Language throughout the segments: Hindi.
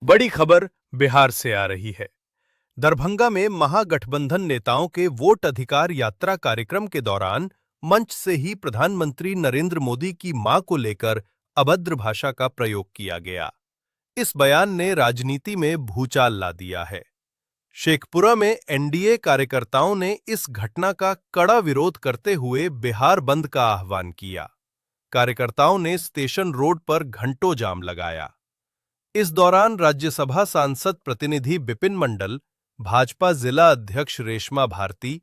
बड़ी खबर बिहार से आ रही है। दरभंगा में महागठबंधन नेताओं के वोट अधिकार यात्रा कार्यक्रम के दौरान मंच से ही प्रधानमंत्री नरेंद्र मोदी की मां को लेकर अभद्र भाषा का प्रयोग किया गया। इस बयान ने राजनीति में भूचाल ला दिया है। शेखपुरा में एनडीए कार्यकर्ताओं ने इस घटना का कड़ा विरोध करते हुए बिहार बंद का आह्वान किया। कार्यकर्ताओं ने स्टेशन रोड पर घंटों जाम लगाया। इस दौरान राज्यसभा सांसद प्रतिनिधि विपिन मंडल, भाजपा जिला अध्यक्ष रेशमा भारती,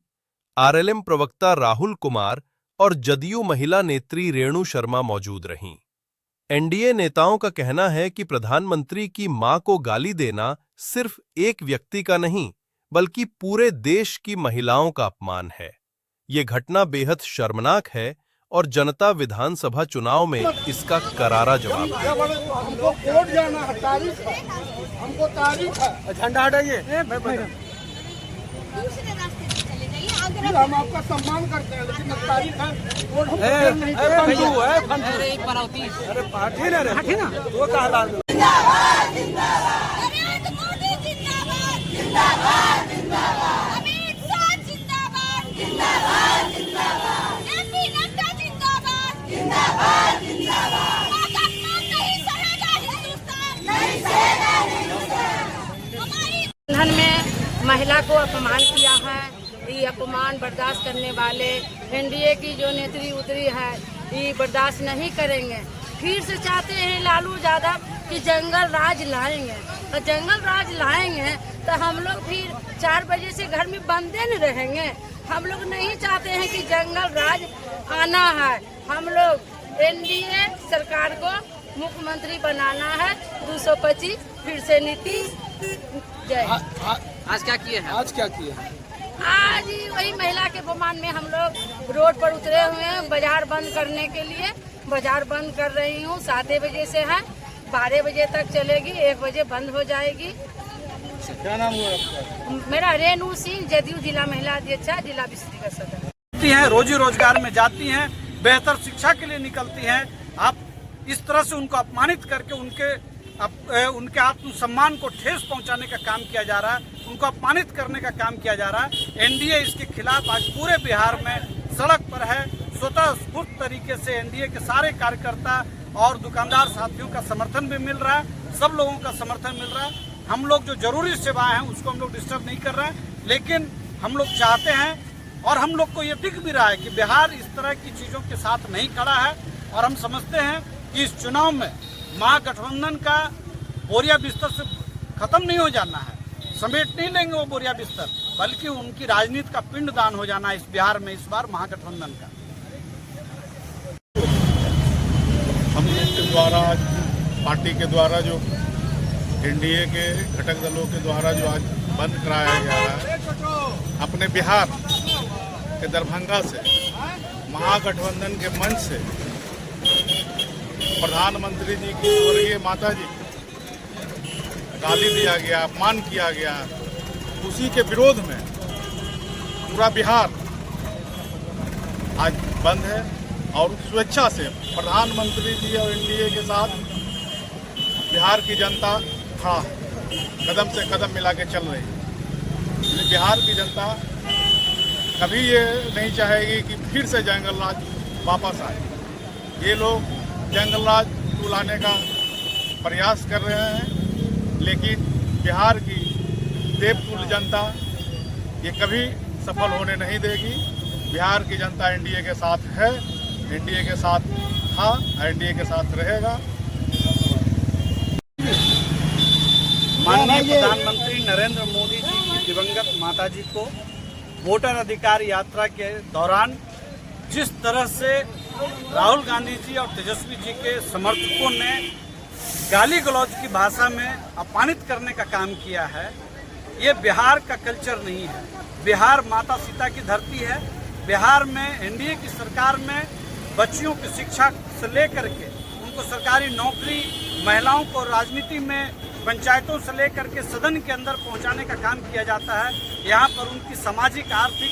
आरएलएम प्रवक्ता राहुल कुमार और जदयू महिला नेत्री रेणु शर्मा मौजूद रहीं। एनडीए नेताओं का कहना है कि प्रधानमंत्री की मां को गाली देना सिर्फ एक व्यक्ति का नहीं, बल्कि पूरे देश की महिलाओं का अपमान है। ये घटना बेहद शर्मनाक है और जनता विधानसभा चुनाव में इसका करारा जवाब है। हमको कोर्ट जाना है, तारीख है, हमको तारीख है। झंडा हटाइए। हम आपका सम्मान करते हैं, लेकिन तारीख है, कोर्ट हमको अरे नहीं पार्टी ना रे ना वो कहा डाल दो। नरेंद्र मोदी जिंदाबाद जिंदाबाद जिंदाबाद, अमित शाह जिंदाबाद जिंदाबाद जिंदाबाद, एमपी नड्डा जिंदाबाद जिंदाबाद जिंदाबाद, नहीं सहेगा हिंदुस्तान, नहीं सहेगा हिंदुस्तान। धन में महिला को अपमान किया है। ये अपमान बर्दाश्त करने वाले एनडीए की जो नेत्री उतरी है, ये बर्दाश्त नहीं करेंगे। फिर से चाहते हैं लालू यादव कि जंगल राज लाएंगे, तो जंगल राज लाएंगे तो हम लोग फिर 4 बजे से घर में बंदे न रहेंगे। हम लोग नहीं चाहते हैं कि जंगल राज आना है। हम लोग एनडीए सरकार को मुख्यमंत्री बनाना है। 225 फिर से नीतीश। जय। आज क्या किए हैं? आज क्या किए हैं? आज ही वही महिला के अपमान में हम लोग रोड पर उतरे हुए हैं। बाजार बंद करने के लिए बाजार बंद कर रही हूँ। 7 बजे से है, 12 बजे तक चलेगी, 1 बजे बंद हो जाएगी। क्या नाम हुआ आपका? मेरा रेणु सिंह, जदयू जिला महिला अध्यक्ष, जिला विस्तृत का सदस्य। हैं, रोजी रोजगार में जाती हैं, बेहतर शिक्षा के लिए निकलती हैं। आप इस तरह से उनको अपमानित करके उनके आत्मसम्मान को ठेस पहुंचाने का काम किया जा रहा है, उनको अपमानित करने का काम किया जा रहा है। एनडीए इसके खिलाफ आज पूरे बिहार में सड़क पर है। स्वतः स्फूर्त तरीके से एनडीए के सारे कार्यकर्ता और दुकानदार साथियों का समर्थन भी मिल रहा है, सब लोगों का समर्थन मिल रहा है। हम लोग जो जरूरी सेवाएं हैं उसको हम लोग डिस्टर्ब नहीं कर रहे हैं, लेकिन हम लोग चाहते हैं और हम लोग को ये दिख भी रहा है कि बिहार इस तरह की चीज़ों के साथ नहीं खड़ा है। और हम समझते हैं कि इस चुनाव में महागठबंधन का बोरिया बिस्तर से खत्म नहीं हो जाना है, समेट नहीं लेंगे वो बोरिया बिस्तर, बल्कि उनकी राजनीति का पिंडदान हो जाना है इस बिहार में इस बार महागठबंधन का। हम लोग के द्वारा पार्टी के द्वारा जो एनडीए के घटक दलों के द्वारा जो आज बंद कराया गया है, अपने बिहार के दरभंगा से महागठबंधन के मंच से प्रधानमंत्री जी की स्वर्गीय माता जी गाली दिया गया, अपमान किया गया, उसी के विरोध में पूरा बिहार आज बंद है। और स्वेच्छा से प्रधानमंत्री जी और एनडीए के साथ बिहार की जनता खड़ा कदम से कदम मिला के चल रही है। बिहार की जनता कभी ये नहीं चाहेगी कि फिर से जंगल राज वापस आए। ये लोग जंगल राज लाने का प्रयास कर रहे हैं, लेकिन बिहार की देवतुल्य जनता ये कभी सफल होने नहीं देगी। बिहार की जनता एनडीए के साथ है, एनडीए के साथ था, एनडीए के साथ रहेगा। माननीय प्रधानमंत्री नरेंद्र मोदी जी की दिवंगत माता जी को वोटर अधिकार यात्रा के दौरान जिस तरह से राहुल गांधी जी और तेजस्वी जी के समर्थकों ने गाली गलौज की भाषा में अपमानित करने का काम किया है, ये बिहार का कल्चर नहीं है। बिहार माता सीता की धरती है। बिहार में एनडीए की सरकार में बच्चियों की शिक्षा से लेकर के उनको सरकारी नौकरी, महिलाओं को राजनीति में पंचायतों से लेकर के सदन के अंदर पहुंचाने का काम किया जाता है। यहाँ पर उनकी सामाजिक, आर्थिक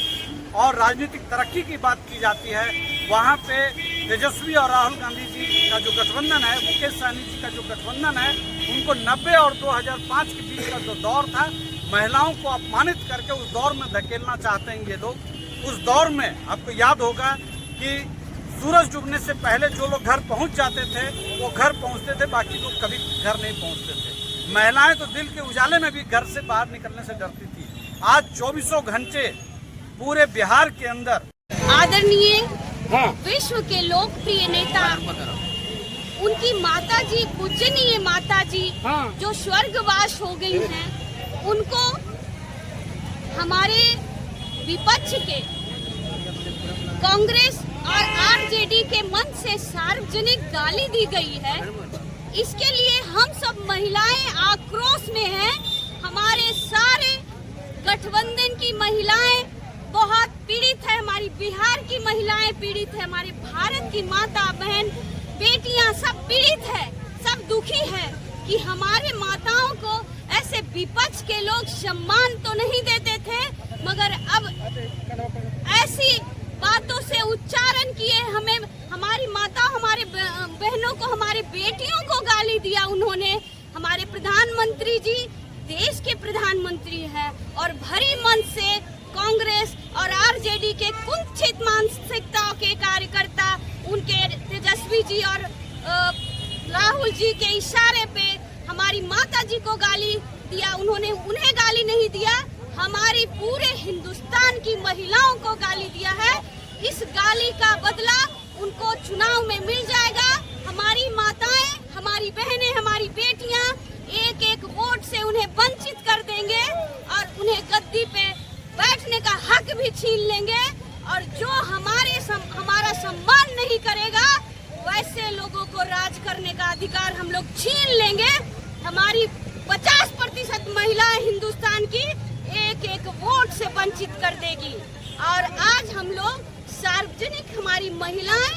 और राजनीतिक तरक्की की बात की जाती है। वहाँ पे तेजस्वी और राहुल गांधी जी का जो गठबंधन है, मुकेश सहनी जी का जो गठबंधन है, उनको 90 और 2005 के बीच का जो दौर था, महिलाओं को अपमानित करके उस दौर में धकेलना चाहते हैं ये लोग। उस दौर में आपको याद होगा कि सूरज डूबने से पहले जो लोग घर पहुंच जाते थे वो घर पहुंचते थे, बाकी लोग कभी घर नहीं पहुंचते थे। महिलाएं तो दिल के उजाले में भी घर से बाहर निकलने से डरती थी। आज 24 घंटे पूरे बिहार के अंदर आदरणीय विश्व के लोकप्रिय नेता, उनकी माता जी, पूजनीय माता जी जो स्वर्गवास हो गई हैं, उनको हमारे विपक्ष के कांग्रेस और आरजेडी के मंच से सार्वजनिक गाली दी गई है। इसके लिए हम सब महिलाएं आक्रोश में हैं। हमारे सारे गठबंधन की महिलाएं बहुत पीड़ित है, हमारी बिहार की महिलाएं पीड़ित है, हमारे भारत की माता बहन बेटियां सब पीड़ित है, सब दुखी है कि हमारे माताओं को ऐसे विपक्ष के लोग सम्मान तो नहीं देते थे, मगर अब ऐसी बातों से उच्चारण किए, हमें हमारी माता, हमारे बहनों को, हमारे बेटियों को गाली दिया उन्होंने। हमारे प्रधानमंत्री जी देश के प्रधानमंत्री हैं और भरी मन से कांग्रेस और आरजेडी के कुंठित मानसिकता के कार्यकर्ता उनके तेजस्वी जी और राहुल जी के इशारे पे हमारी माता जी को गाली दिया। उन्होंने उन्हें गाली नहीं दिया, हमारी पूरे हिंदुस्तान की महिलाओं को गाली दिया है। इस गाली का बदला उनको चुनाव में मिल जाएगा। हमारी माताएं, हमारी बहनें, हमारी बेटियां एक एक वोट से उन्हें वंचित कर देंगे और उन्हें गद्दी पे बैठने का हक भी छीन लेंगे, और जो हमारा सम्मान नहीं करेगा वैसे लोगों को राज करने का अधिकार हम लोग छीन लेंगे। हमारी 50% महिलाएं हिंदुस्तान की एक एक वोट से वंचित कर देगी। और आज हम लोग सार्वजनिक हमारी महिलाएं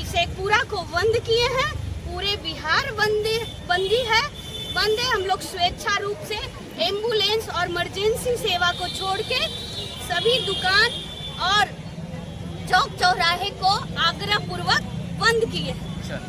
शेखपुरा को बंद किए हैं, पूरे बिहार बंदी है। बंद है, हम लोग स्वेच्छा रूप से एम्बुलेंस और इमरजेंसी सेवा को छोड़ के सभी दुकान और चौक चौराहे को आग्रह पूर्वक बंद किए हैं।